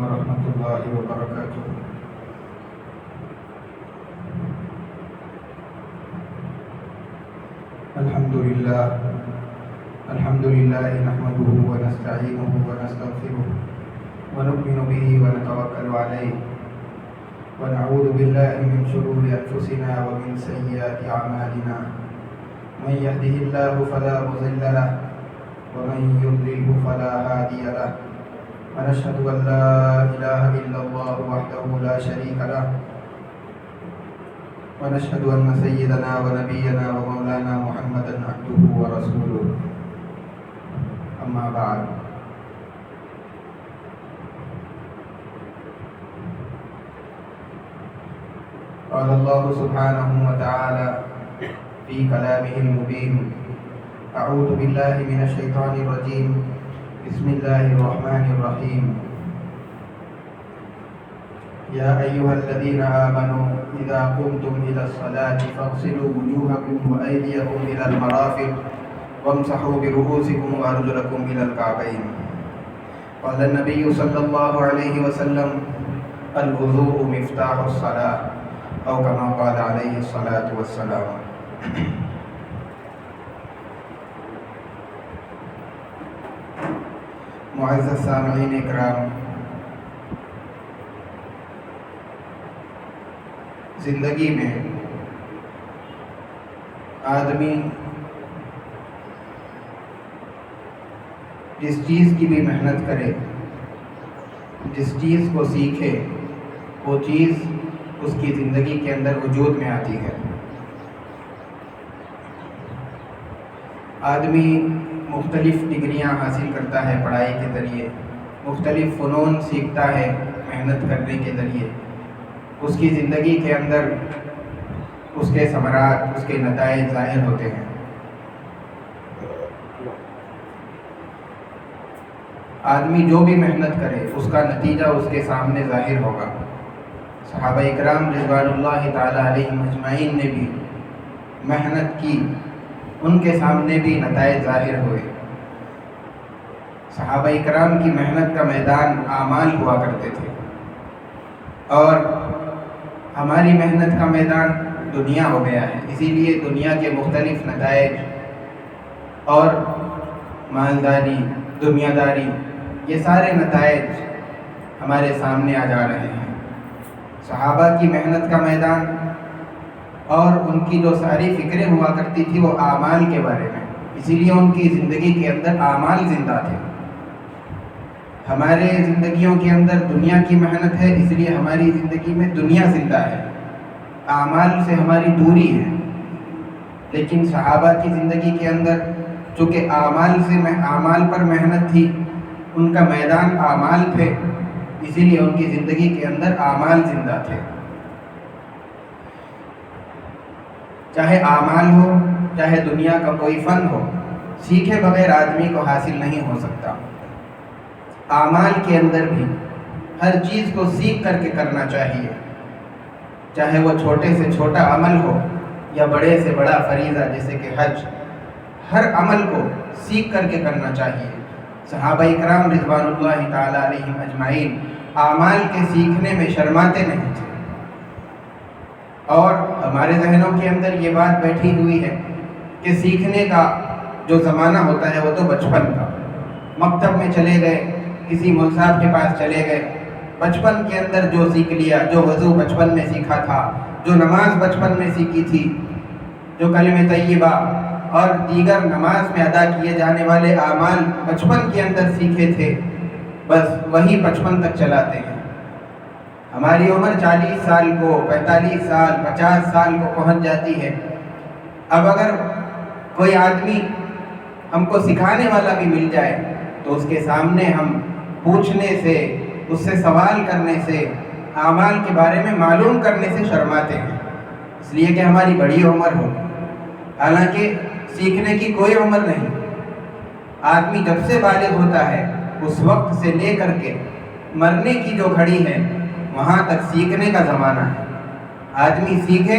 ورحمة الله وبركاته. الحمد لله نحمده ونستعينه ونستغفره ونؤمن به ونتوكل عليه ونعوذ بالله من شرور أنفسنا ومن سيئات أعمالنا. من يهده الله فلا مضل له ومن يضلله فلا هادي له. ونشهد أن لا إله إلا الله وحده لا شريك له. ونشهد أن سيدنا ونبينا ومولانا محمدا عبده ورسوله. أما بعد. قال الله سبحانه وتعالى في كلامه المبين: أعوذ بالله من الشيطان الرجيم. بسم الله الرحمن الرحيم. يا أيها الذين آمنوا إذا قمتم إلى الصلاة فاغسلوا وجوهكم وأيديكم إلى المرافق وامسحوا برؤوسكم وأرجلكم إلى الكعبين. قال النبي صلى الله عليه وسلم: الوضوء مفتاح الصلاة، أو كما قال عليه الصلاة والسلام. معزز سامعین اکرام، زندگی میں آدمی جس چیز کی بھی محنت کرے، جس چیز کو سیکھے، وہ چیز اس کی زندگی کے اندر وجود میں آتی ہے. آدمی مختلف ڈگریاں حاصل کرتا ہے پڑھائی کے ذریعے، مختلف فنون سیکھتا ہے محنت کرنے کے ذریعے. اس کی زندگی کے اندر اس کے ثمرات، اس کے نتائج ظاہر ہوتے ہیں. آدمی جو بھی محنت کرے اس کا نتیجہ اس کے سامنے ظاہر ہوگا. صحابہ اکرام رضوان اللہ تعالی علیہم اجمعین نے بھی محنت کی، ان کے سامنے بھی نتائج ظاہر ہوئے. صحابہ اکرام کی محنت کا میدان اعمال ہوا کرتے تھے، اور ہماری محنت کا میدان دنیا ہو گیا ہے. اسی لیے دنیا کے مختلف نتائج اور مالداری، دنیا داری، یہ سارے نتائج ہمارے سامنے آ جا رہے ہیں. صحابہ کی محنت کا میدان اور ان کی جو ساری فکریں ہوا کرتی تھی وہ اعمال کے بارے میں، اسی لیے ان کی زندگی کے اندر اعمال زندہ تھے. ہمارے زندگیوں کے اندر دنیا کی محنت ہے، اس لیے ہماری زندگی میں دنیا زندہ ہے، اعمال سے ہماری دوری ہے. لیکن صحابہ کی زندگی کے اندر چونکہ اعمال پر محنت تھی، ان کا میدان اعمال تھے، اسی لیے ان کی زندگی کے اندر اعمال زندہ تھے. چاہے اعمال ہو، چاہے دنیا کا کوئی فن ہو، سیکھے بغیر آدمی کو حاصل نہیں ہو سکتا. اعمال کے اندر بھی ہر چیز کو سیکھ کر کے کرنا چاہیے، چاہے وہ چھوٹے سے چھوٹا عمل ہو یا بڑے سے بڑا فریضہ جیسے کہ حج. ہر عمل کو سیکھ کر کے کرنا چاہیے. صحابہ اکرام رضوان اللہ تعالی علیہم اجمعین اعمال کے سیکھنے میں شرماتے نہیں تھے. اور ہمارے ذہنوں کے اندر یہ بات بیٹھی ہوئی ہے کہ سیکھنے کا جو زمانہ ہوتا ہے وہ تو بچپن کا. مکتب میں چلے گئے، کسی مول صاحب کے پاس چلے گئے، بچپن کے اندر جو سیکھ لیا، جو وضو بچپن میں سیکھا تھا، جو نماز بچپن میں سیکھی تھی، جو کلمہ طیبہ اور دیگر نماز میں ادا کیے جانے والے اعمال بچپن کے اندر سیکھے تھے، بس وہی بچپن تک چلاتے ہیں. ہماری عمر 40 سال کو، 45 سال، 50 سال کو پہنچ جاتی ہے. اب اگر کوئی آدمی ہم کو سکھانے والا بھی مل جائے تو اس کے سامنے ہم پوچھنے سے، اس سے سوال کرنے سے، اعمال کے بارے میں معلوم کرنے سے شرماتے ہیں، اس لیے کہ ہماری بڑی عمر ہو. حالانکہ سیکھنے کی کوئی عمر نہیں. آدمی جب سے بالغ ہوتا ہے اس وقت سے لے کر کے مرنے کی جو گھڑی ہے وہاں تک سیکھنے کا زمانہ ہے. آدمی سیکھے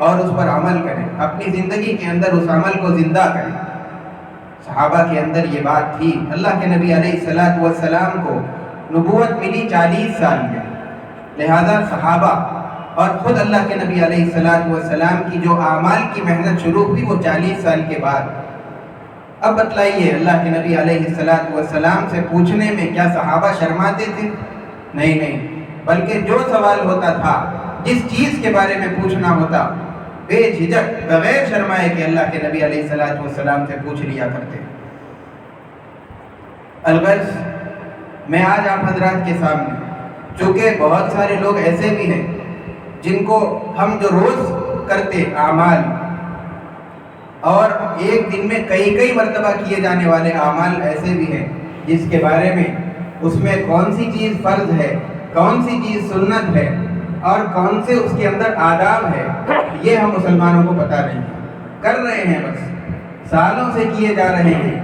اور اس پر عمل کرے، اپنی زندگی کے اندر اس عمل کو زندہ کرے. صحابہ کے اندر یہ بات تھی. اللہ کے نبی علیہ الصلوۃ والسلام کو نبوت ملی 40 سال میں، لہذا صحابہ اور خود اللہ کے نبی علیہ السلام کی جو اعمال کی محنت شروع ہوئی وہ 40 سال کے بعد۔ اب بتلائیے، اللہ کے نبی علیہ السلام سے پوچھنے میں کیا صحابہ شرماتے تھے؟ نہیں، بلکہ جو سوال ہوتا تھا، جس چیز کے بارے میں پوچھنا ہوتا، بے جھجک بغیر شرمائے کہ اللہ کے نبی علیہ السلام سے پوچھ لیا کرتے۔ الغرض میں آج آپ حضرات کے سامنے، چونکہ بہت سارے لوگ ایسے بھی ہیں جن کو ہم جو روز کرتے اعمال اور ایک دن میں کئی مرتبہ کیے جانے والے اعمال ایسے بھی ہیں جس کے بارے میں اس میں کون سی چیز فرض ہے، کون سی چیز سنت ہے اور کون سے اس کے اندر آداب ہے، یہ ہم مسلمانوں کو پتہ نہیں ہے۔ کر رہے ہیں، بس سالوں سے کیے جا رہے ہیں،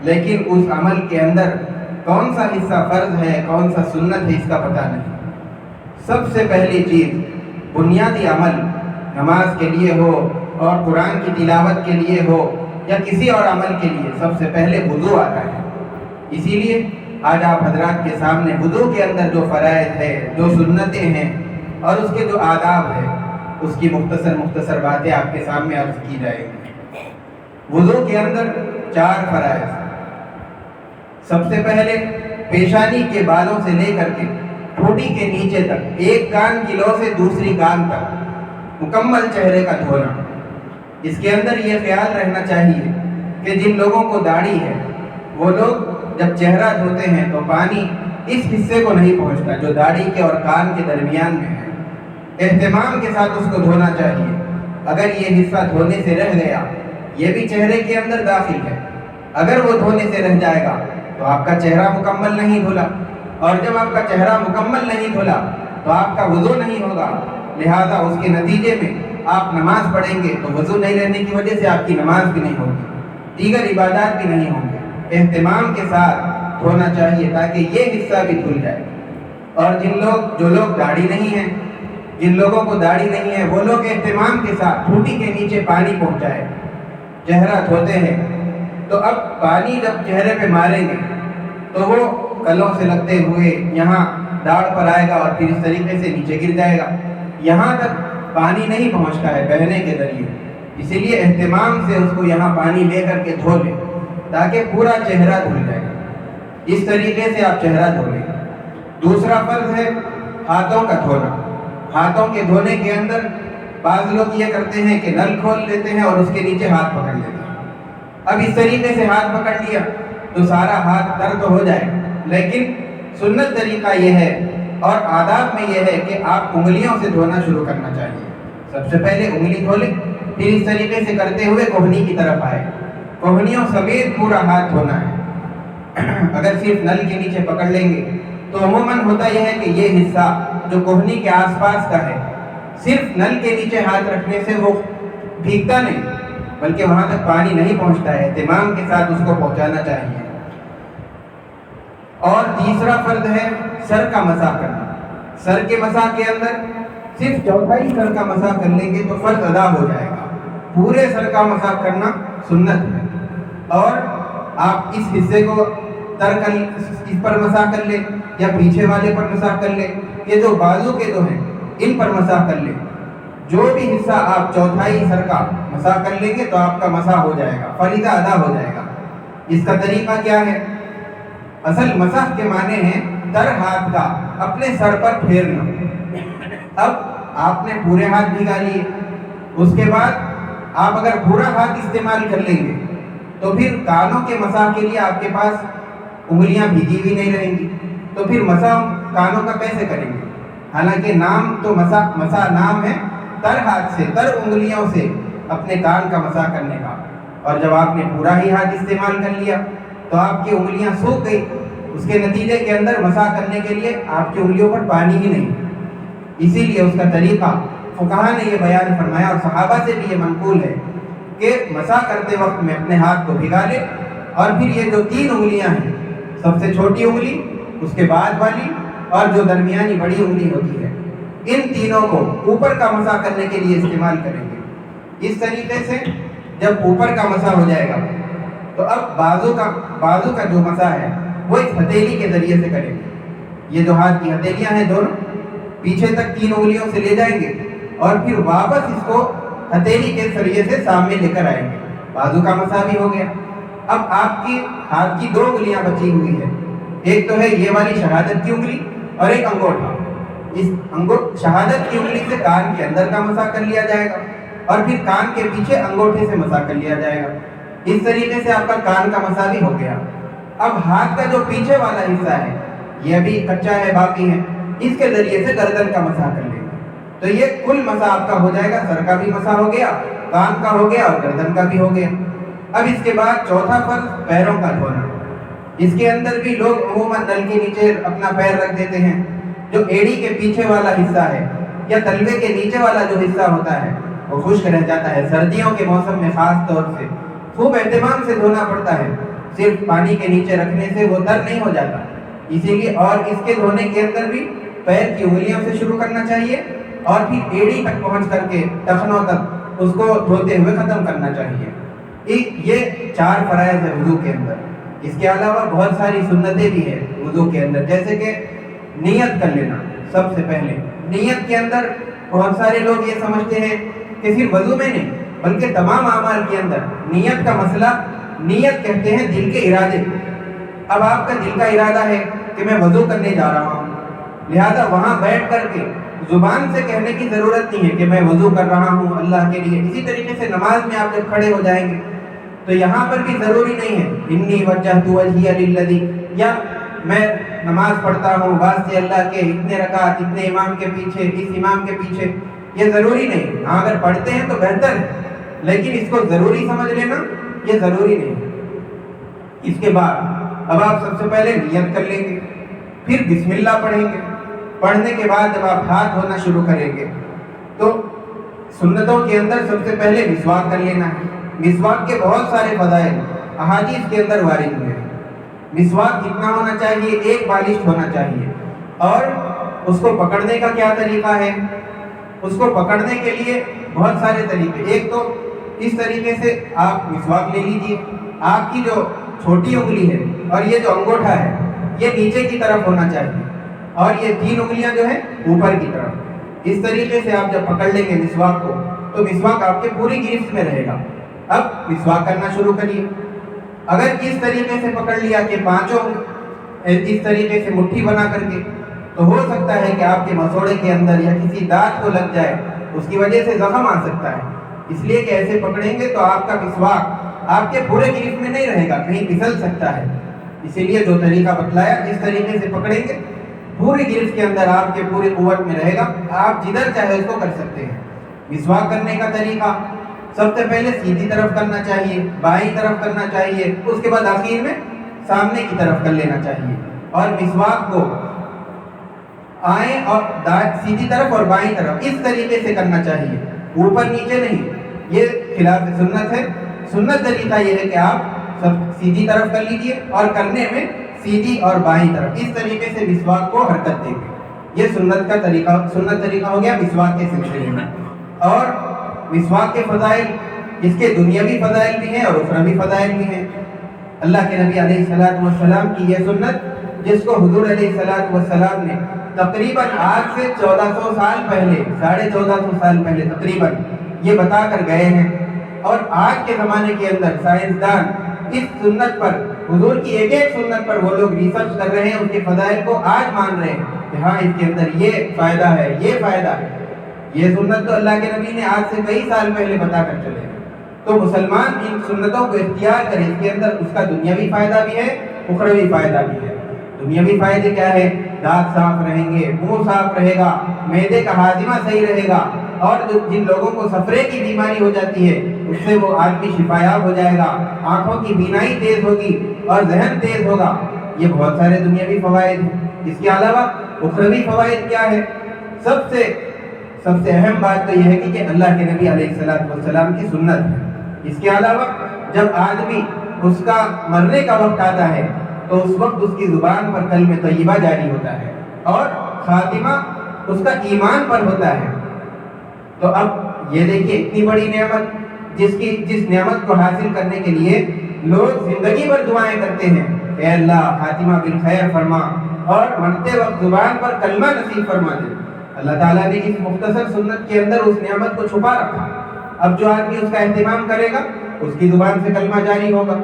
لیکن اس عمل کے اندر کون سا حصہ فرض ہے، کون سا سنت ہے، اس کا پتہ نہیں۔ سب سے پہلی چیز، بنیادی عمل نماز کے لیے ہو اور قرآن کی تلاوت کے لیے ہو یا کسی اور عمل کے لیے، سب سے پہلے وضو آتا ہے۔ اسی لیے آج آپ حضرات کے سامنے وضو کے اندر جو فرائض ہے، جو سنتیں ہیں اور اس کے جو آداب ہے، اس کی مختصر باتیں آپ کے سامنے عرض کی جائیں گی۔ وضو کے اندر 4 فرائض۔ سب سے پہلے پیشانی کے بالوں سے لے کر کے ٹھوٹی کے نیچے تک، ایک کان کی لو سے دوسری کان تک مکمل چہرے کا دھونا۔ اس کے اندر یہ خیال رہنا چاہیے کہ جن لوگوں کو داڑھی ہے وہ لوگ جب چہرہ دھوتے ہیں تو پانی اس حصے کو نہیں پہنچتا جو داڑھی کے اور کان کے درمیان میں ہے۔ اہتمام کے ساتھ اس کو دھونا چاہیے۔ اگر یہ حصہ دھونے سے رہ گیا، یہ بھی چہرے کے اندر داخل ہے، اگر وہ دھونے سے رہ جائے گا تو آپ کا چہرہ مکمل نہیں دھلا، اور جب آپ کا چہرہ مکمل نہیں دھلا تو آپ کا وضو نہیں ہوگا، لہذا اس کے نتیجے میں آپ نماز پڑھیں گے تو وضو نہیں رہنے کی وجہ سے آپ کی نماز بھی نہیں ہوگی، دیگر عبادات بھی نہیں ہوں گے۔ اہتمام کے ساتھ دھونا چاہیے تاکہ یہ حصہ بھی دھل جائے۔ اور جو لوگ داڑھی نہیں ہیں، جن لوگوں کو داڑھی نہیں ہے، وہ لوگ اہتمام کے ساتھ ٹھوٹی کے نیچے پانی پہنچائے، چہرہ دھوتے ہیں تو اب پانی جب چہرے پہ ماریں گے تو وہ کلوں سے لگتے ہوئے یہاں داڑھ پر آئے گا اور پھر اس طریقے سے نیچے گر جائے گا، یہاں تک پانی نہیں پہنچتا ہے بہنے کے ذریعے۔ اسی لیے اہتمام سے اس کو یہاں پانی لے کر کے دھو لیں تاکہ پورا چہرہ دھل جائے۔ اس طریقے سے آپ چہرہ دھو لیں۔ دوسرا فرض ہے ہاتھوں کا دھونا۔ ہاتھوں کے دھونے کے اندر بعض لوگ یہ کرتے ہیں کہ نل کھول لیتے ہیں اور اس کے نیچے ہاتھ پکڑ لیتے ہیں۔ اب اس طریقے سے ہاتھ پکڑ لیا تو سارا ہاتھ تر تو ہو جائے، لیکن سنت طریقہ یہ ہے اور آداب میں یہ ہے کہ آپ انگلیوں سے دھونا شروع کرنا چاہیے۔ سب سے پہلے انگلی دھو لیں، پھر اس طریقے سے کرتے ہوئے کوہنی کی طرف آئے، کوہنیوں سمیت پورا ہاتھ دھونا ہے۔ اگر صرف نل کے نیچے پکڑ لیں گے تو عموماً ہوتا یہ ہے کہ یہ حصہ جو کوہنی کے آس پاس کا ہے، صرف نل کے نیچے ہاتھ رکھنے سے وہ بھیگتا نہیں بلکہ وہاں تک پانی نہیں پہنچتا ہے، اہتمام کے ساتھ اس کو پہنچانا چاہیے۔ اور تیسرا فرض ہے سر کا مسح کرنا۔ سر کے مسح کے اندر صرف چوتھائی سر کا مسح کر لیں گے تو فرض ادا ہو جائے گا، پورے سر کا مسح کرنا سنت ہے۔ اور آپ اس حصے کو اس پر مسح کر لیں یا پیچھے والے پر مسح کر لیں، یہ جو بازو کے جو ہیں ان پر مسح کر لیں۔ جو بھی حصہ آپ چوتھائی سر کا مسح کر لیں گے تو آپ کا مسح ہو جائے گا، فریضہ ادا ہو جائے گا۔ اس کا طریقہ کیا ہے؟ اصل مسح کے معنی ہیں تر ہاتھ کا اپنے سر پر پھیرنا۔ اب آپ نے پورے ہاتھ بھگا لیے، اس کے بعد آپ اگر پورا ہاتھ استعمال کر لیں گے تو پھر کانوں کے مسح کے لیے آپ کے پاس انگلیاں بھیگی ہوئی نہیں رہیں گی، تو پھر مسح کانوں کا کیسے کریں گے؟ حالانکہ نام تو مسح نام ہے تر ہاتھ سے، تر انگلیوں سے اپنے کان کا مسح کرنے کا، اور جب آپ نے پورا ہی ہاتھ استعمال کر لیا تو آپ کی انگلیاں سوکھ گئی، اس کے نتیجے کے اندر مسح کرنے کے لیے آپ کی انگلیوں پر پانی ہی نہیں۔ اسی لیے اس کا طریقہ فقہاء نے یہ بیان فرمایا اور صحابہ سے بھی یہ منقول ہے کہ مسح کرتے وقت میں اپنے ہاتھ کو بھگا لے، اور پھر یہ جو 3 انگلیاں ہیں، سب سے چھوٹی انگلی، اس کے بعد والی اور جو درمیانی بڑی انگلی ہوتی ہے، ان تینوں کو اوپر کا مسح کرنے کے لیے استعمال کریں گے۔ اس طریقے سے جب اوپر کا مسح ہو جائے گا تو اب بازو کا جو مسح ہے وہ اس ہتھیلی کے ذریعے سے کریں گے۔ یہ جو ہاتھ کی ہتھیلیاں ہیں دونوں پیچھے تک 3 انگلیوں سے لے جائیں گے اور پھر واپس اس کو ہتھیلی کے ذریعے سے سامنے لے کر آئیں گے. بازو کا مسا بھی ہو گیا. اب آپ کی ہاتھ کی 2 انگلیاں بچی ہوئی ہے. ایک تو ہے یہ والی شہادت کی انگلی اور ایک انگوٹھا. اس شہادت کی انگلی سے کان کے اندر کا مسا کر لیا جائے گا اور پھر کان کے پیچھے انگوٹھے سے مسا کر لیا جائے گا. اس طریقے سے آپ کا کان کا مسا بھی ہو گیا. اب ہاتھ کا جو پیچھے والا حصہ ہے یہ ابھی کچا ہے، باقی ہے، اس کے ذریعے سے گردن کا مسا کر لیں گے. تو یہ کل مسا آپ کا ہو جائے گا. سر کا بھی مسا ہو گیا، کان کا ہو گیا اور گردن کا بھی ہو گیا. اب اس کے بعد چوتھا فرض پیروں کا دھونا. اس کے اندر بھی لوگ عموماً نل کے نیچے اپنا پیر رکھ دیتے ہیں. جو ایڑی کے پیچھے والا حصہ ہے یا تلوے کے نیچے والا جو حصہ ہوتا ہے وہ خشک رہ جاتا ہے. سردیوں کے موسم میں خاص طور سے خوب اہتمام سے دھونا پڑتا ہے. صرف پانی کے نیچے رکھنے سے وہ تر نہیں ہو جاتا. اسی لیے اور اس کے دھونے کے اندر بھی پیر کی انگلیوں سے شروع کرنا چاہیے اور پھر ایڑی تک پہنچ کر کے ٹخنوں تک اس کو دھوتے ہوئے ختم کرنا چاہیے. یہ 4 فرائض ہے وضو کے اندر. اس کے علاوہ بہت ساری سنتیں بھی ہیں وضو کے اندر، جیسے کہ نیت کر لینا. سب سے پہلے نیت کے اندر بہت سارے لوگ یہ سمجھتے ہیں کہ صرف وضو میں نہیں بلکہ تمام اعمال کے اندر نیت کا مسئلہ، نیت کہتے ہیں دل کے ارادے. اب آپ کا دل کا ارادہ ہے کہ میں وضو کرنے جا رہا ہوں، لہذا وہاں بیٹھ کر کے زبان سے کہنے کی ضرورت نہیں ہے کہ میں وضو کر رہا ہوں اللہ کے لیے. اسی طریقے سے نماز میں آپ جب کھڑے ہو جائیں گے تو یہاں پر بھی ضروری نہیں ہے انی وجہت وجہی للذی، یا میں نماز پڑھتا ہوں واسطے اللہ کے، اتنے رکعت اتنے امام کے پیچھے، اس امام کے پیچھے. یہ ضروری نہیں. ہاں اگر پڑھتے ہیں تو بہتر ہے، لیکن اس کو ضروری سمجھ لینا یہ ضروری نہیں. اس کے بعد اب آپ سب سے پہلے نیت کر لیں گے، پھر بسم اللہ پڑھیں گے. پڑھنے کے بعد جب آپ ہاتھ دھونا شروع کریں گے تو سنتوں کے اندر سب سے پہلے مسواک کر لینا ہے. مسواک کے بہت سارے فضائل احادیث کے اندر وارد ہوئے ہیں. مسواک کتنا ہونا چاہیے؟ 1 بالشت ہونا چاہیے. اور اس کو پکڑنے کا کیا طریقہ ہے؟ اس کو پکڑنے کے لیے بہت سارے طریقے. ایک تو اس طریقے سے آپ مسواک لے لیجئے، آپ کی جو چھوٹی انگلی ہے اور یہ جو انگوٹھا ہے یہ نیچے کی طرف ہونا چاہیے اور یہ 3 انگلیاں جو ہیں اوپر کی طرف. اس طریقے سے آپ جب پکڑ لیں گے مسواک کو تو مسواک آپ کے پوری گرفت میں رہے گا. اب مسواک کرنا شروع کریے. اگر اس طریقے سے پکڑ لیا کہ 5 اس طریقے سے مٹھی بنا کر کے، تو ہو سکتا ہے کہ آپ کے مسوڑے کے اندر یا کسی دانت کو لگ جائے، اس کی وجہ سے زخم آ سکتا ہے. اس لیے کہ ایسے پکڑیں گے تو آپ کا مسواک آپ کے پورے گرفت میں نہیں رہے گا، کہیں پھسل سکتا ہے. اسی لیے جو طریقہ بتلایا اس طریقے سے پکڑیں گے پوری گرفت کے اندر آپ کے پوری قوت میں رہے گا. آپ جدھر چاہے اس کو کر سکتے ہیں. مسواک کرنے کا طریقہ سب سے پہلے سیدھی طرف کرنا چاہیے، بائیں طرف کرنا چاہیے، اس کے بعد آخر میں سامنے کی طرف کر لینا چاہیے. اور مسواک کو آئیں اور سیدھی طرف اور بائیں طرف اس طریقے سے کرنا چاہیے، اوپر نیچے نہیں. یہ خلاف سنت ہے. سنت طریقہ یہ ہے کہ آپ سب سیدھی طرف کر لیجئے اور کرنے میں سیدھی اور بائیں طرف اس طریقے سے مسواک کو حرکت دیں گے. یہ سنت کا طریقہ، سنت طریقہ ہو گیا مسواک کے سلسلے میں. اور مسواک کے فضائل، اس کے دنیاوی فضائل بھی ہیں اور اخروی فضائل بھی ہیں. اللہ کے نبی علیہ الصلوۃ والسلام کی یہ سنت جس کو حضور علیہ الصلوۃ والسلام نے تقریباً آج سے 1400 سال پہلے، 1450 سال پہلے تقریباً یہ بتا کر گئے ہیں. اور آج کے زمانے کے اندر سائنسدان اس سنت پر، حضور کی ایک ایک سنت پر وہ لوگ ریسرچ کر رہے ہیں، اس کے فضائل کو آج مان رہے ہیں کہ ہاں اس کے اندر یہ فائدہ ہے، یہ فائدہ ہے. یہ سنت تو اللہ کے نبی نے آج سے کئی سال پہلے بتا کر چلے. تو مسلمان ان سنتوں کو اختیار کرے. اس کے اندر اس کا دنیاوی فائدہ بھی ہے، اخروی فائدہ بھی ہے. دنیاوی فائدے کیا ہے؟ دانت صاف رہیں گے، منہ صاف رہے گا، معدے کا ہاضمہ صحیح رہے گا، اور جن لوگوں کو صفرے کی بیماری ہو جاتی ہے اس سے وہ آدمی شفایاب ہو جائے گا. آنکھوں کی بینائی تیز ہوگی اور ذہن تیز ہوگا. یہ بہت سارے دنیاوی فوائد ہیں. اس کے علاوہ اخروی فوائد کیا ہے؟ سب سے اہم بات تو یہ ہے کہ اللہ کے نبی علیہ الصلوۃ والسلام کی سنت ہے. اس کے علاوہ جب آدمی اس کا مرنے کا وقت آتا ہے تو اس وقت اس کی زبان پر کلمہ طیبہ جاری ہوتا ہے اور خاتمہ اس کا ایمان پر ہوتا ہے. تو اب یہ دیکھیے اتنی بڑی نعمت، جس نعمت کو حاصل کرنے کے لیے لوگ زندگی بھر دعائیں کرتے ہیں کہ اے اللہ خاتمہ بالخیر فرما اور مرتے وقت زبان پر کلمہ نصیب فرما دے۔ اللہ تعالیٰ نے اس مختصر سنت کے اندر اس نعمت کو چھپا رکھا۔ اب جو آدمی اس کا اہتمام کرے گا اس کی زبان سے کلمہ جاری ہوگا،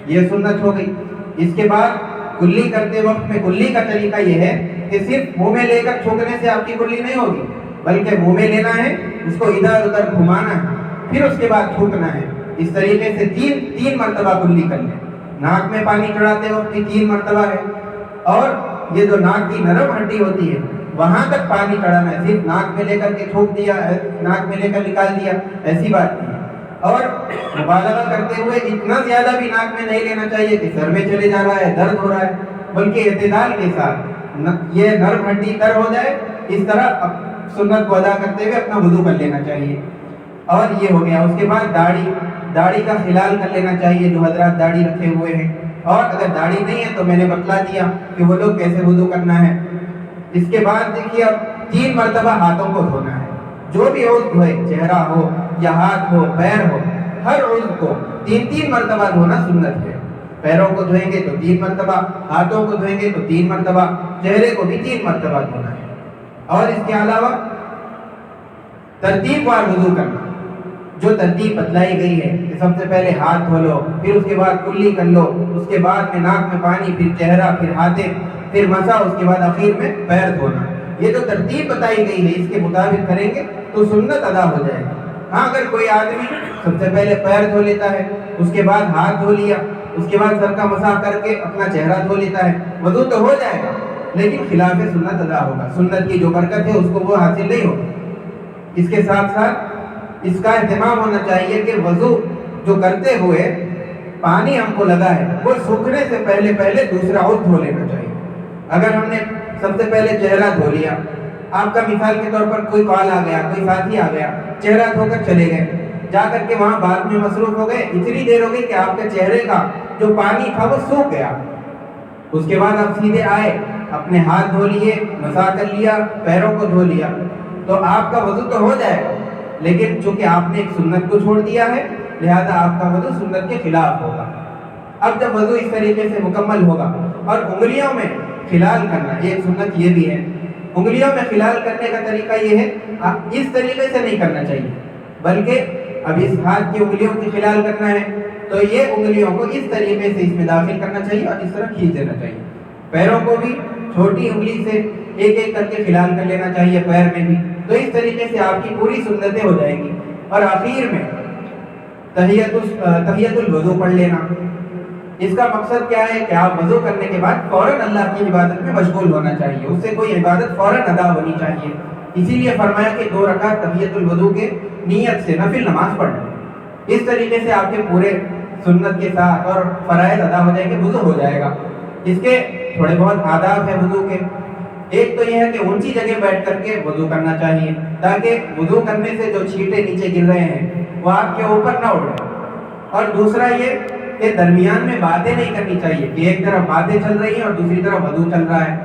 یہ سنت ہو گئی۔ اس کے بعد کلی کرتے وقت میں کلی کا طریقہ یہ ہے کہ صرف منہ میں لے کر چھوکنے سے آپ کی کلی نہیں ہوگی، بلکہ منہ میں لینا ہے، اس کو ادھر ادھر گھمانا ہے، پھر اس کے بعد تھوکنا ہے۔ اس طریقے سے تین مرتبہ کلی کر لیں۔ ناک میں پانی چڑھاتے وقت بھی 3 مرتبہ ہے، اور یہ جو ناک کی نرم ہڈی ہوتی ہے وہاں تک پانی چڑھانا ہے، صرف ناک میں لے کر کے تھوک دیا، ناک میں لے کر نکال دیا، ایسی بات نہیں ہے۔ اور مبالغہ کرتے ہوئے اتنا زیادہ بھی ناک میں نہیں لینا چاہیے کہ سر میں چلے جا رہا ہے، درد ہو رہا ہے، بلکہ اعتدال کے ساتھ یہ نرم ہڈی تر ہو جائے، اس طرح سنت کو ادا کرتے ہوئے اپنا وضو کر لینا چاہیے۔ اور یہ ہو گیا۔ اس کے بعد داڑھی کا خلال کر لینا چاہیے جو حضرات داڑھی رکھے ہوئے ہیں، اور اگر داڑھی نہیں ہے تو میں نے بتلا دیا کہ وہ لوگ کیسے وضو کرنا ہے۔ اس کے بعد دیکھیے اب 3 مرتبہ ہاتھوں کو دھونا ہے، جو بھی عضو دھوئے، چہرہ ہو یا ہاتھ ہو، پیر ہو، ہر عضو کو 3 مرتبہ دھونا سنت ہے۔ پیروں کو دھوئیں گے تو 3 مرتبہ، ہاتھوں کو دھوئیں گے تو 3 مرتبہ، چہرے کو بھی 3 مرتبہ دھونا ہے۔ اور اس کے علاوہ ترتیب وار وضو کرنا، جو ترتیب بتلائی گئی ہے کہ سب سے پہلے ہاتھ دھو لو، پھر اس کے بعد کلی کر لو، اس کے بعد میں ناک میں پانی، پھر چہرہ، پھر ہاتھیں، پھر مسا، اس کے بعد اخیر میں پیر دھونا۔ یہ جو ترتیب بتائی گئی ہے اس کے مطابق کریں گے تو سنت ادا ہو جائے گی۔ ہاں اگر کوئی آدمی سب سے پہلے پیر دھو لیتا ہے، اس کے بعد ہاتھ دھو لیا، اس کے بعد سر کا مسح کر کے اپنا چہرہ دھو لیتا ہے، وضو تو ہو جائے گا لیکن خلاف سنت ادا ہوگا، سنت کی جو برکت ہے اس کو وہ حاصل نہیں ہوگی۔ اس کے ساتھ ساتھ اس کا اہتمام ہونا چاہیے کہ وضو جو کرتے ہوئے پانی ہم کو لگا ہے وہ سوکھنے سے پہلے دوسرا عضو دھو لینا چاہیے۔ اگر ہم نے سب سے پہلے چہرہ دھو لیا، آپ کا مثال کے طور پر کوئی کال آ گیا، کوئی ساتھی آ گیا، چہرہ دھو کر چلے گئے، جا کر کے وہاں بات میں مصروف ہو گئے، اتنی دیر ہو گئی کہ آپ کے چہرے کا جو پانی تھا وہ سوکھ گیا۔ اس کے بعد آپ سیدھے آئے، اپنے ہاتھ دھو لیے، مسح کر لیا، پیروں کو دھو لیا، تو آپ کا وضو تو ہو جائے گا، لیکن چونکہ آپ نے ایک سنت کو چھوڑ دیا ہے لہذا آپ کا وضو سنت کے خلاف ہوگا۔ اب جب وضو اس طریقے سے مکمل ہوگا، اور انگلیوں میں خلال کرنا ایک سنت یہ بھی ہے، انگلیوں میں خلال کرنے کا طریقہ یہ ہے، اس طریقے سے نہیں کرنا چاہیے، بلکہ اب اس ہاتھ کی انگلیوں کی خلال کرنا ہے تو یہ انگلیوں کو اس طریقے سے اس میں داخل کرنا چاہیے اور اس طرح کھینچ دینا چاہیے۔ پیروں کو بھی چھوٹی انگلی سے ایک ایک کر کے خلال کر لینا چاہیے، پیر میں بھی، تو اس طریقے سے آپ کی پوری سنتیں ہو جائیں گی۔ اور آخر میں تحیۃ الوضو پڑھ لینا۔ اس کا مقصد کیا ہے کہ آپ وضو کرنے کے بعد فوراً اللہ کی عبادت میں مشغول ہونا چاہیے، اس سے کوئی عبادت فوراً ادا ہونی چاہیے۔ اسی لیے فرمایا کہ 2 رکعت تحیۃ الوضو کے نیت سے نفل نماز پڑھنا۔ اس طریقے سے آپ کے پورے سنت کے ساتھ اور فرائض ادا ہو جائیں گے، وضو ہو جائے گا۔ اس کے تھوڑے بہت آداب ہیں وضو کے۔ ایک تو یہ ہے کہ اونچی جگہ بیٹھ کر کے وضو کرنا چاہیے تاکہ وضو کرنے سے جو چھینٹے نیچے گر رہے ہیں وہ آپ کے اوپر نہ اڑیں۔ اور دوسرا یہ کہ درمیان میں باتیں نہیں کرنی چاہیے کہ ایک طرف باتیں چل رہی ہیں اور دوسری طرف وضو چل رہا ہے۔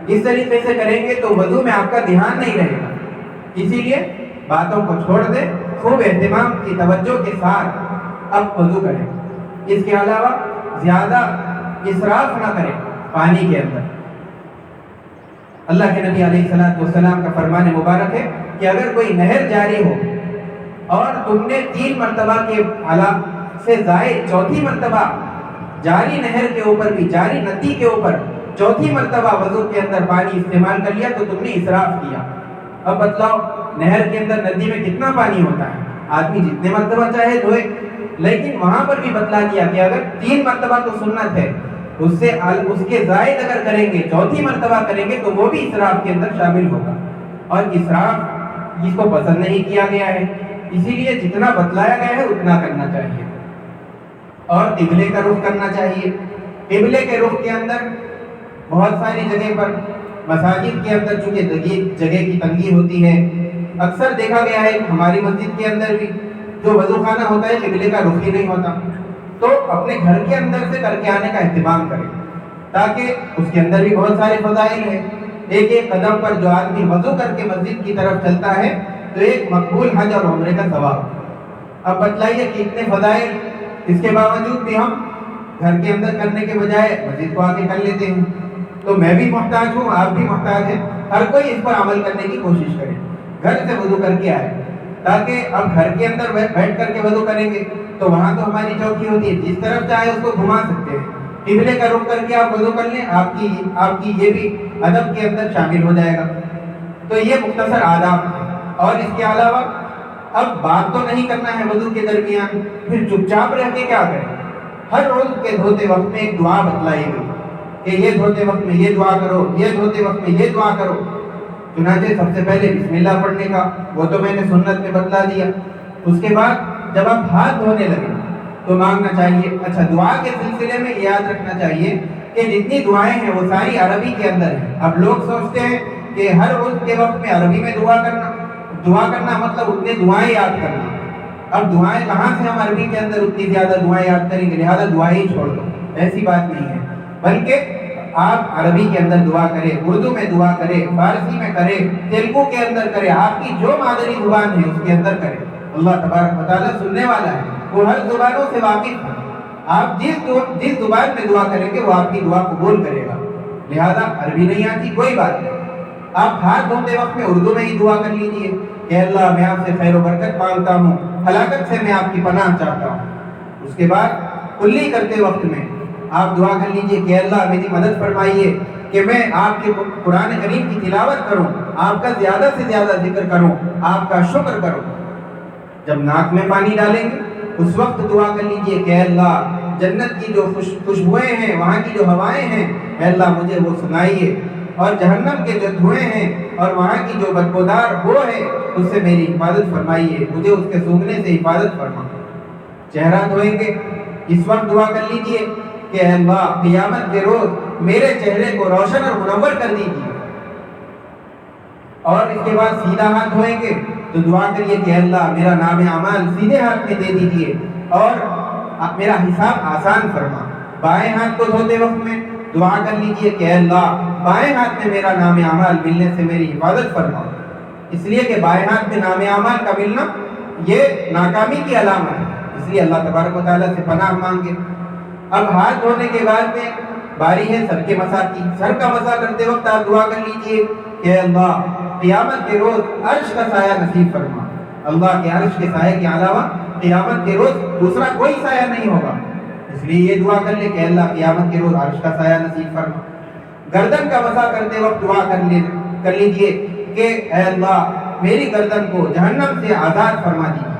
اس طریقے سے کریں گے تو وضو میں آپ کا دھیان نہیں رہے گا، اسی لیے باتوں کو چھوڑ دیں، خوب اہتمام کی توجہ کے ساتھ اب وضو کریں۔ اس کے علاوہ زیادہ اسراف نہ کریں پانی کے اندر۔ اللہ کے نبی علیہ السلام کا فرمان مبارک ہے کہ اگر کوئی نہر جاری ہو اور تم نے 3 مرتبہ کے علاوہ سے زائد 4تھی مرتبہ جاری نہر کے اوپر بھی، جاری ندی کے اوپر 4تھی مرتبہ وضو کے اندر پانی استعمال کر لیا تو تم نے اسراف کیا۔ اب بتلاؤ نہر کے اندر، ندی میں کتنا پانی ہوتا ہے، آدمی جتنے مرتبہ چاہے دھوئے، لیکن وہاں پر بھی بتلا دیا کہ اگر 3 مرتبہ تو سنت ہے، اس کے زائد اگر کریں گے، 4تھی مرتبہ کریں گے تو وہ بھی اسراف کے اندر شامل ہوگا، اور اسراف جس کو پسند نہیں کیا گیا ہے، اسی لیے جتنا بتلایا گیا ہے اتنا کرنا چاہیے۔ اور قبلے کا رخ کرنا چاہیے۔ قبلے کے رخ کے اندر بہت ساری جگہ پر، مساجد کے اندر چونکہ جگہ کی تنگی ہوتی ہے، اکثر دیکھا گیا ہے ہماری مسجد کے اندر بھی جو وضو خانہ ہوتا ہے قبلے کا رخ ہی نہیں ہوتا، تو اپنے گھر کے اندر سے کر کے آنے کا اہتمام کریں تاکہ اس کے اندر بھی بہت سارے فضائل ہیں۔ ایک ایک قدم پر جو آدمی وضو کر کے مسجد کی طرف چلتا ہے تو ایک مقبول حج اور عمرے کا ثواب۔ اب بتلائیے کہ اتنے فضائل، اس کے باوجود بھی ہم گھر کے اندر کرنے کے بجائے مسجد کو آ کے کر لیتے ہیں۔ تو میں بھی محتاج ہوں، آپ بھی محتاج ہیں، ہر کوئی اس پر عمل کرنے کی کوشش کرے، گھر سے وضو کر کے آئے، تاکہ اب گھر کے اندر بیٹھ کر کے وضو کریں گے تو وہاں تو ہماری چوکی ہوتی ہے، جس طرف چاہے اس کو گھما سکتے ہیں، قبلے کا رخ کر کے آپ وضو کر لیں، آپ کی یہ بھی ادب کے اندر شامل ہو جائے گا۔ تو یہ مختصر آداب ہے، اور اس کے علاوہ اب بات تو نہیں کرنا ہے وضو کے درمیان، پھر چپ چاپ رہ کے کیا کریں؟ ہر روز کے دھوتے وقت میں ایک دعا بتلائی گئی کہ یہ دھوتے وقت میں یہ دعا کرو، یہ دھوتے وقت میں یہ دعا کرو۔ چنانچہ سب سے پہلے بسم اللہ پڑھنے کا وہ تو میں نے سنت میں بتلا دیا۔ اس کے بعد جب آپ ہاتھ دھونے لگے تو مانگنا چاہیے، اچھا دعا کے سلسلے میں یاد رکھنا چاہیے کہ جتنی دعائیں ہیں وہ ساری عربی کے اندر ہیں۔ اب لوگ سوچتے ہیں کہ ہر روز کے وقت میں عربی میں دعا کرنا مطلب اتنے دعائیں یاد کرنا۔ اب دعائیں کہاں سے ہم عربی کے اندر اتنی زیادہ دعائیں یاد کریں گے، لہٰذا دعائیں ہی چھوڑ دو، ایسی بات نہیں ہے، بلکہ آپ عربی کے اندر دعا کریں، اردو میں دعا کریں، فارسی میں کریں، تیلگو کے اندر کریں، آپ کی جو مادری زبان ہے اس کے اندر کریں۔ اللہ تبارک و تعالیٰ سننے والا ہے، وہ ہر زبانوں سے واقف ہے، آپ جس زبان میں دعا کریں گے وہ آپ کی دعا قبول کرے گا۔ لہذا عربی نہیں آتی کوئی بات نہیں، آپ ہاتھ دھوتے وقت میں اردو میں ہی دعا کر لیجیے کہ اللہ میں آپ سے خیر و برکت مانگتا ہوں، ہلاکت سے میں آپ کی پناہ چاہتا ہوں۔ اس کے بعد کلی کرتے وقت میں آپ دعا کر لیجیے کہ اللہ میری مدد فرمائیے کہ میں آپ کے قرآن کریم کی تلاوت کروں، آپ کا زیادہ سے زیادہ ذکر کروں، آپ کا شکر کروں۔ جب ناک میں پانی ڈالیں گے اس وقت دعا کر لیجیے کہ اللہ جنت کی جو خوشبوئیں ہیں، وہاں کی جو ہوائیں ہیں، اے اللہ مجھے وہ سنائیے، اور جہنم کے جو دھوئیں ہیں اور وہاں کی جو بدبودار بو ہے اس سے میری حفاظت فرمائیے، مجھے اس کے سونگھنے سے حفاظت فرما۔ چہرہ دھوئیں گے اس وقت دعا کر لیجیے کہ اے اللہ قیامت کے روز میرے چہرے کو روشن اور منور کر دیجیے، اور اس کے بعد سیدھا ہاتھ دھوئیں گے تو دعا کریے کہ اللہ میرا نام اعمال سیدھے ہاتھ میں دے دیجیے اور میرا حساب آسان فرما۔ بائیں ہاتھ کو دھوتے وقت میں دعا کر لیجیے کہ اے اللہ بائیں ہاتھ میں میرا نام اعمال ملنے سے میری حفاظت فرما، اس لیے کہ بائیں ہاتھ میں نام اعمال کا ملنا یہ ناکامی کی علامت ہے، اس لیے اللہ تبارک و تعالیٰ سے پناہ مانگے۔ اب ہاتھ دھونے کے بعد میں باری ہے سر کے مسح کی، سر کا مسح کرتے وقت آپ دعا کر لیجیے کہ اللہ قیامت کے روز عرش کا سایہ نصیب فرما۔ اللہ کے عرش کے سایہ کے علاوہ قیامت کے روز دوسرا کوئی سایہ نہیں ہوگا، اس لیے یہ دعا کر لے کہ اللہ قیامت کے روز عرش کا سایہ نصیب فرما۔ گردن کا مسح کرتے وقت دعا کر لیجیے کہ اے اللہ میری گردن کو جہنم سے آزاد فرما دیجیے۔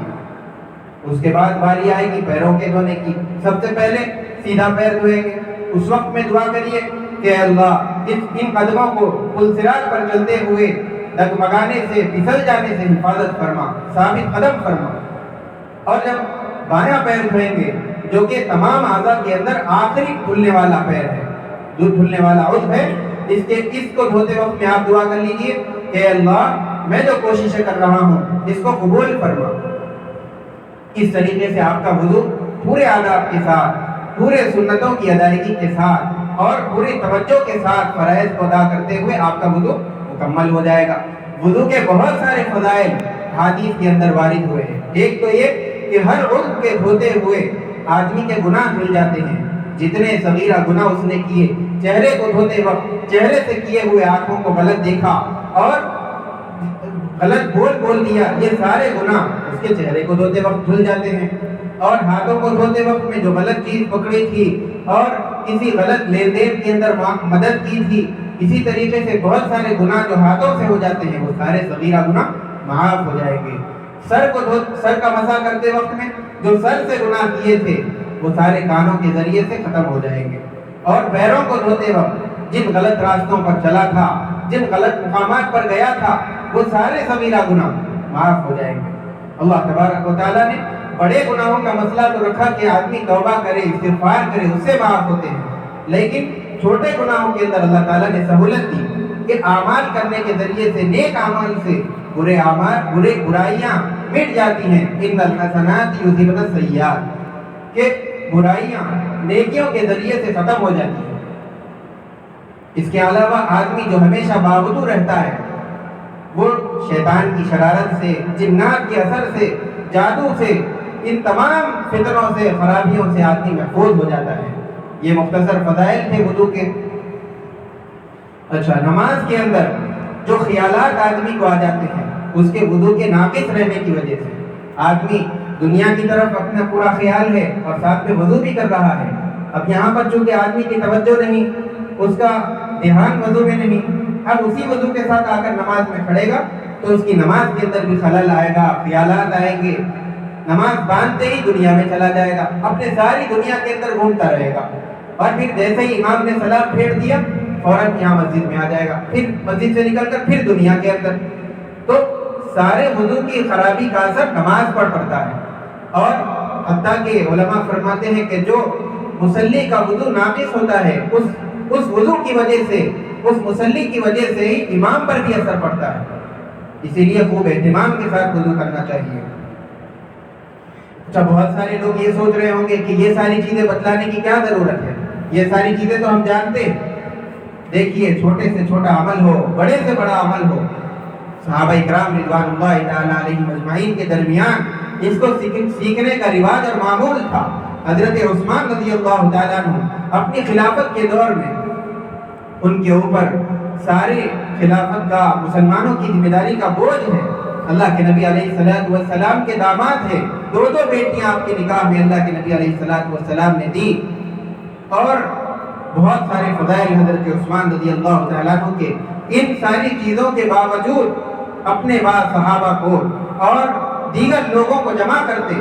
اس کے بعد باری آئے گی پیروں کے دھونے کی، سب سے پہلے سیدھا پیر دھوئیں گے، اس وقت میں دعا کریے کہ اے اللہ ان قدموں کو پل صراط پر چلتے ہوئے ڈگمگانے سے پھسل جانے سے حفاظت فرما، ثابت قدم فرما۔ اور جب بایاں پیر دھوئیں گے جو کہ تمام اعضاء کے اندر آخری دھلنے والا پیر ہے، جو دھلنے والا عضو ہے، اس کو دھوتے وقت میں آپ دعا کر لیجیے کہ اے اللہ میں جو کوششیں کر رہا ہوں اس کو قبول فرما۔ اس طریقے سے آپ کا وضو پورے آداب کے ساتھ، پورے سنتوں کی ادائیگی کے ساتھ اور پوری توجہ کے ساتھ فرائض کو ادا کرتے ہوئے آپ کا وضو مکمل ہو جائے گا۔ وضو کے بہت سارے فضائل حدیث کے اندر وارد ہوئے ہیں۔ ایک تو یہ کہ ہر عضو کے دھوتے ہوئے آدمی کے گناہ دھل جاتے ہیں، جتنے صغیرہ گناہ اس نے کیے، چہرے کو دھوتے وقت چہرے سے کیے ہوئے آنکھوں کو غلط دیکھا اور غلط بول دیا، یہ سارے گناہ اس کے چہرے کو دھوتے وقت دھل جاتے ہیں۔ اور ہاتھوں کو دھوتے وقت میں جو غلط چیز پکڑی تھی اور کسی غلط لین دین کے اندر مدد کی تھی، اسی طریقے سے بہت سارے گناہ جو ہاتھوں سے ہو جاتے ہیں وہ سارے صغیرہ گناہ معاف ہو جائیں گے۔ سر کا مسح کرتے وقت میں جو سر سے گناہ کیے تھے وہ سارے کانوں کے ذریعے سے ختم ہو جائیں گے۔ اور پیروں کو دھوتے وقت جن غلط راستوں پر چلا تھا، جن غلط مقامات پر گیا تھا، وہ سارے صغیرہ گناہ معاف ہو جائیں گے۔ اللہ تبارک و تعالیٰ نے بڑے گناہوں کا مسئلہ تو رکھا کہ آدمی توبہ کرے، استغفار کرے، اس سے معاف ہوتے ہیں، لیکن چھوٹے گناہوں کے اندر اللہ تعالیٰ نے سہولت دی کہ اعمال کرنے کے ذریعے سے، نیک اعمال سے برائیاں مٹ جاتی ہیں۔ ان الحسنات یذھبن السیئات، کہ برائیاں نیکیوں کے ذریعے سے ختم ہو جاتی ہیں۔ اس کے علاوہ آدمی جو ہمیشہ باوضو رہتا ہے وہ شیطان کی شرارت سے، جنات کے اثر سے، جادو سے، ان تمام فتنوں سے، خرابیوں سے آدمی محفوظ ہو جاتا ہے۔ یہ مختصر فضائل تھے وضو کے۔ اچھا، نماز کے اندر جو خیالات آدمی کو آ جاتے ہیں اس کے وضو کے ناقص رہنے کی وجہ سے، آدمی دنیا کی طرف اپنا پورا خیال ہے اور ساتھ میں وضو بھی کر رہا ہے. اب یہاں پر چونکہ آدمی کی توجہ نہیں، اس کا دھیان وضو میں نہیں، اب اسی وضو کے ساتھ آ کر نماز میں کھڑے گا تو اس کی نماز کے اندر بھی خلل آئے گا، خیالات آئیں گے، نماز باندھتے ہی دنیا میں چلا جائے گا، اپنے ساری دنیا کے اندر گھومتا رہے گا. اور پھر جیسے ہی امام نے سلام پھیر دیا فوراً یہاں مسجد میں آ جائے گا، پھر مسجد سے نکل کر پھر دنیا کے اندر. تو سارے وضو کی خرابی کا اثر نماز پر پڑتا ہے. اور حتیٰ کہ علماء فرماتے ہیں کہ جو مصلی کا وضو ناقص ہوتا ہے اس وضو کی وجہ سے، اس مصلی کی وجہ سے ہی امام پر بھی اثر پڑتا ہے. اسی لیے خوب اہتمام کے ساتھ وضو کرنا چاہیے. اچھا، بہت سارے لوگ یہ سوچ رہے ہوں گے کہ یہ ساری چیزیں بتلانے کی کیا ضرورت ہے، یہ ساری چیزیں تو ہم جانتے ہیں. دیکھیے، چھوٹے سے چھوٹا عمل ہو، بڑے سے بڑا عمل ہو، صحابہ اکرام رضوان اللہ تعالیٰ علیہم اجمعین کے درمیان اس کو سیکھنے کا رواج اور معمول تھا. حضرت عثمان رضی اللہ تعالیٰ عنہ اپنی خلافت کے دور میں ان کے اوپر سارے خلافت کا، مسلمانوں کی ذمہ داری کا بوجھ ہے. اللہ کے نبی علیہ الصلوۃ والسلام کے داماد ہیں، دو بیٹیاں آپ کے نکاح میں اللہ کے نبی علیہ الصلوۃ والسلام نے دی، اور بہت سارے فضائل حضرت عثمان رضی اللہ تعالیٰ عنہ کے. ان ساری چیزوں کے باوجود اپنے بعض صحابہ کو اور دیگر لوگوں کو جمع کرتے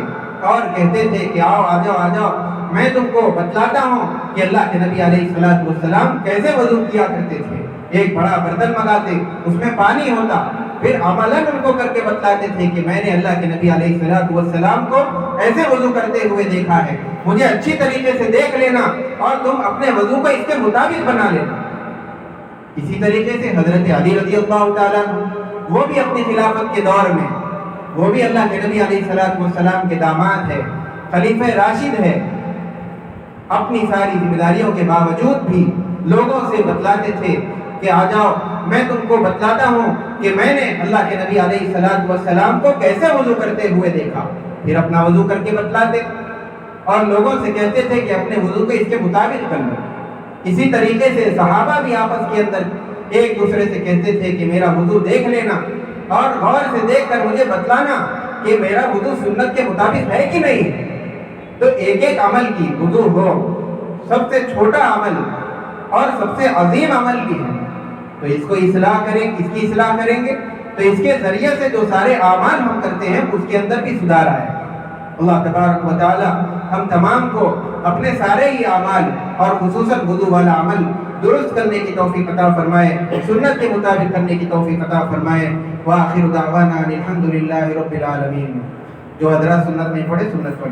اور کہتے تھے کہ آؤ، آ جاؤ، میں تم کو بتلاتا ہوں کہ اللہ کے نبی علیہ الصلوۃ والسلام کیسے وضو کیا کرتے تھے. ایک بڑا برتن منگاتے، اس میں پانی ہوتا، پھر عملاً ان کو کر کے بتلاتے تھے کہ میں نے اللہ کے نبی علیہ الصلوۃ والسلام کو ایسے وضو کرتے ہوئے دیکھا ہے، مجھے اچھی طریقے سے دیکھ لینا اور تم اپنے وضو کو اس کے مطابق بنا لینا. اسی طریقے سے حضرت علی رضی اللہ تعالیٰ وہ بھی اپنی خلافت کے دور میں، وہ بھی اللہ کے نبی علیہ الصلوۃ والسلام کے داماد ہے، خلیفہ راشد ہے، اپنی ساری ذمہ داریوں کے باوجود بھی لوگوں سے بتلاتے تھے کہ آ جاؤ، میں تم کو بتلاتا ہوں کہ میں نے اللہ کے نبی علیہ الصلوۃ والسلام کو کیسے وضو کرتے ہوئے دیکھا. پھر اپنا وضو کر کے بتلاتے اور لوگوں سے کہتے تھے کہ اپنے وضو کو اس کے مطابق کر لو. اسی طریقے سے صحابہ بھی آپس کے اندر ایک دوسرے سے کہتے تھے کہ میرا وضو دیکھ لینا اور غور سے دیکھ کر مجھے بتلانا کہ میرا وضو سنت کے مطابق ہے کہ نہیں. تو ایک ایک عمل کی وضو ہو، سب سے چھوٹا عمل اور سب سے عظیم عمل بھی ہے، تو اس کو اصلاح کریں، اس کی اصلاح کریں گے تو اس کے ذریعے سے جو سارے اعمال ہم کرتے ہیں اس کے اندر بھی سدھار آئے. اللہ تبارک و تعالی ہم تمام کو اپنے سارے ہی اعمال اور خصوصاً وضو والا عمل درست کرنے کی توفیق عطا فرمائے، سنت کے مطابق کرنے کی توفیق عطا فرمائے. وآخر دعوانا الحمدللہ رب العالمین. جو حضرات سنت نہیں پڑھے سنت پڑھ